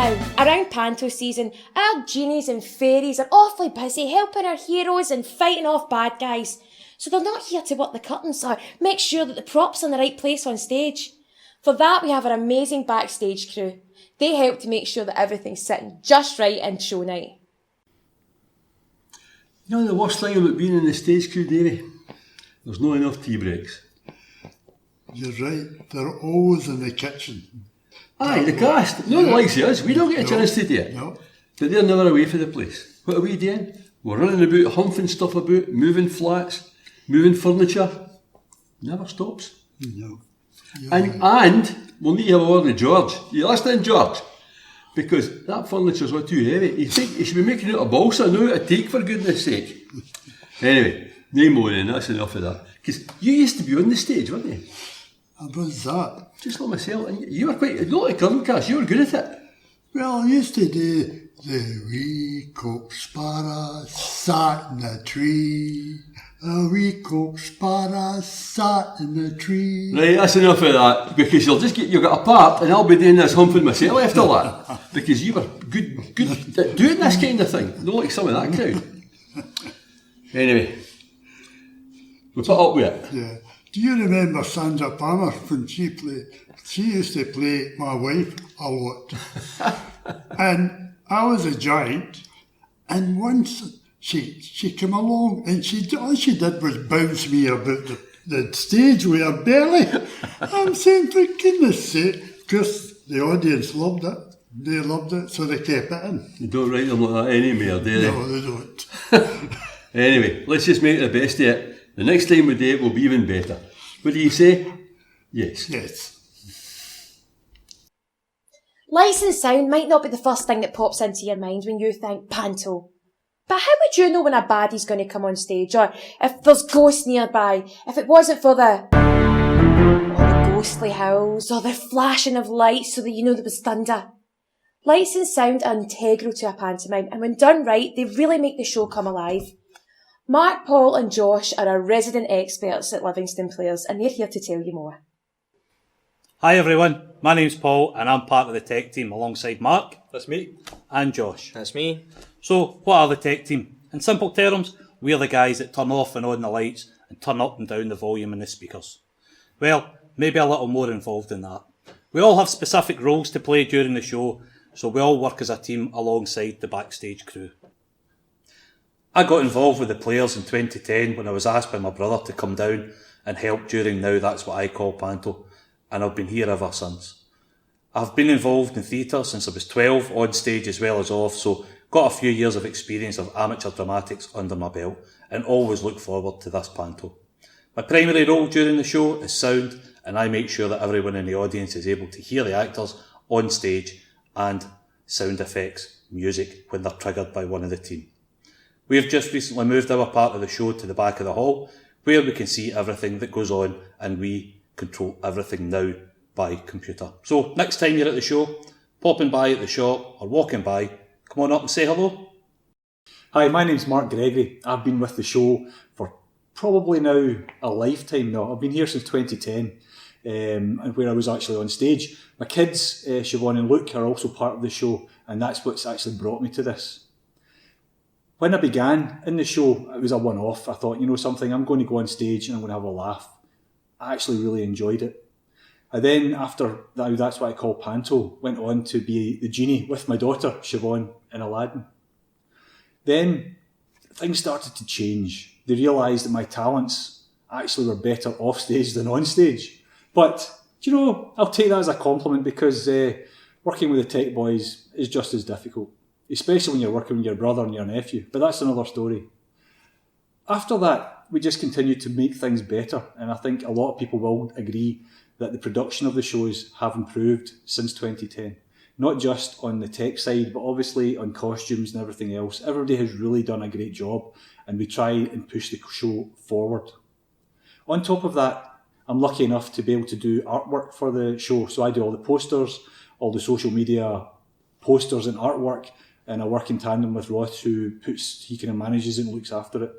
Now, around Panto season, our genies and fairies are awfully busy helping our heroes and fighting off bad guys. So they're not here to work the curtains or make sure that the props are in the right place on stage. For that, we have our amazing backstage crew. They help to make sure that everything's sitting just right in show night. You know the worst thing about being in the stage crew, Davey? There's not enough tea breaks. You're right, they're always in the kitchen. Aye, the cast. No one likes us. We don't get a chance to do it. No. But they're never away from the place. What are we doing? We're running about, humping stuff about, moving flats, moving furniture. Never stops. No. And we'll need to have a word with George. You listening, George? Because that furniture's not too heavy. You should be making out a balsa, no out a teak, for goodness sake. Anyway, no moaning, that's enough of that. Because you used to be on the stage, weren't you? How was that? Just like myself. And you were quite, not like current cast, you were good at it. Well, I used to do the wee cock sparrow sat in a tree. A wee cock sparrow sat in a tree. Right, that's enough of that. Because you'll get a part and I'll be doing this humping myself after that. Because you were good at doing this kind of thing. Not like some of that crowd. Anyway, we put up with it. Yeah. Do you remember Sandra Palmer when she played? She used to play my wife a lot. And I was a giant, and once she came along and all she did was bounce me about the stage with her belly. I'm saying, for goodness sake, because the audience loved it. They loved it, so they kept it in. You don't write them like that anymore, do they? No, they don't. Anyway, let's just make the best of it. The next time we do it will be even better. What do you say? Yes. Yes. Lights and sound might not be the first thing that pops into your mind when you think Panto. But how would you know when a baddie's going to come on stage, or if there's ghosts nearby, if it wasn't for the ghostly howls or the flashing of lights so that you know there was thunder? Lights and sound are integral to a pantomime, and when done right, they really make the show come alive. Mark, Paul and Josh are our resident experts at Livingstone Players, and they're here to tell you more. Hi everyone, my name's Paul and I'm part of the tech team alongside Mark. That's me. And Josh. That's me. So, what are the tech team? In simple terms, we're the guys that turn off and on the lights and turn up and down the volume in the speakers. Well, maybe a little more involved than that. We all have specific roles to play during the show, so we all work as a team alongside the backstage crew. I got involved with the Players in 2010 when I was asked by my brother to come down and help during Now That's What I Call Panto, and I've been here ever since. I've been involved in theatre since I was 12, on stage as well as off, so got a few years of experience of amateur dramatics under my belt, and always look forward to this Panto. My primary role during the show is sound, and I make sure that everyone in the audience is able to hear the actors on stage and sound effects, music, when they're triggered by one of the team. We have just recently moved our part of the show to the back of the hall, where we can see everything that goes on and we control everything now by computer. So next time you're at the show, popping by at the shop or walking by, come on up and say hello. Hi, my name's Mark Gregory. I've been with the show for probably now a lifetime now. I've been here since 2010, and where I was actually on stage. My kids, Siobhan and Luke, are also part of the show, and that's what's actually brought me to this. When I began in the show, it was a one-off. I thought, something, I'm going to go on stage and I'm going to have a laugh. I actually really enjoyed it. I then, after Now That's What I Call Panto, went on to be the genie with my daughter, Siobhan, in Aladdin. Then, things started to change. They realised that my talents actually were better off stage than on stage. But, I'll take that as a compliment, because working with the tech boys is just as difficult, especially when you're working with your brother and your nephew, but that's another story. After that, we just continued to make things better, and I think a lot of people will agree that the production of the shows have improved since 2010. Not just on the tech side, but obviously on costumes and everything else. Everybody has really done a great job, and we try and push the show forward. On top of that, I'm lucky enough to be able to do artwork for the show, so I do all the posters, all the social media posters and artwork, and I work in tandem with Ross, who he kind of manages it and looks after it.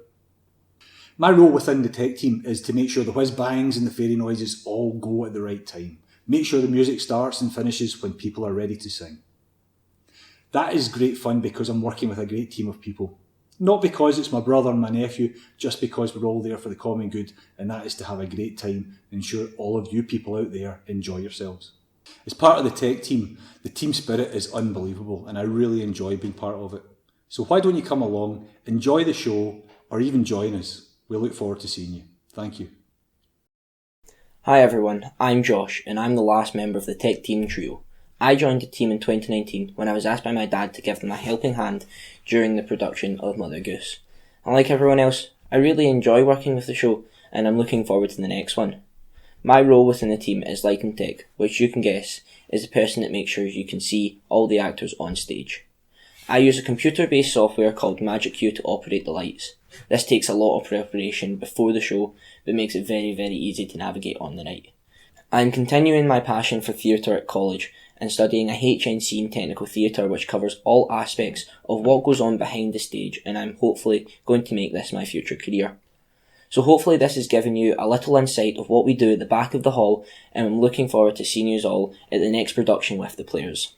My role within the tech team is to make sure the whiz bangs and the fairy noises all go at the right time. Make sure the music starts and finishes when people are ready to sing. That is great fun because I'm working with a great team of people. Not because it's my brother and my nephew, just because we're all there for the common good, and that is to have a great time and ensure all of you people out there enjoy yourselves. As part of the tech team, the team spirit is unbelievable and I really enjoy being part of it. So why don't you come along, enjoy the show, or even join us. We look forward to seeing you. Thank you. Hi everyone, I'm Josh and I'm the last member of the tech team trio. I joined the team in 2019 when I was asked by my dad to give them a helping hand during the production of Mother Goose. And like everyone else, I really enjoy working with the show and I'm looking forward to the next one. My role within the team is lighting tech, which you can guess is the person that makes sure you can see all the actors on stage. I use a computer-based software called Magic Q to operate the lights. This takes a lot of preparation before the show, but makes it very, very easy to navigate on the night. I am continuing my passion for theatre at college and studying a HNC in technical theatre which covers all aspects of what goes on behind the stage, and I'm hopefully going to make this my future career. So hopefully this has given you a little insight of what we do at the back of the hall, and I'm looking forward to seeing you all at the next production with the players.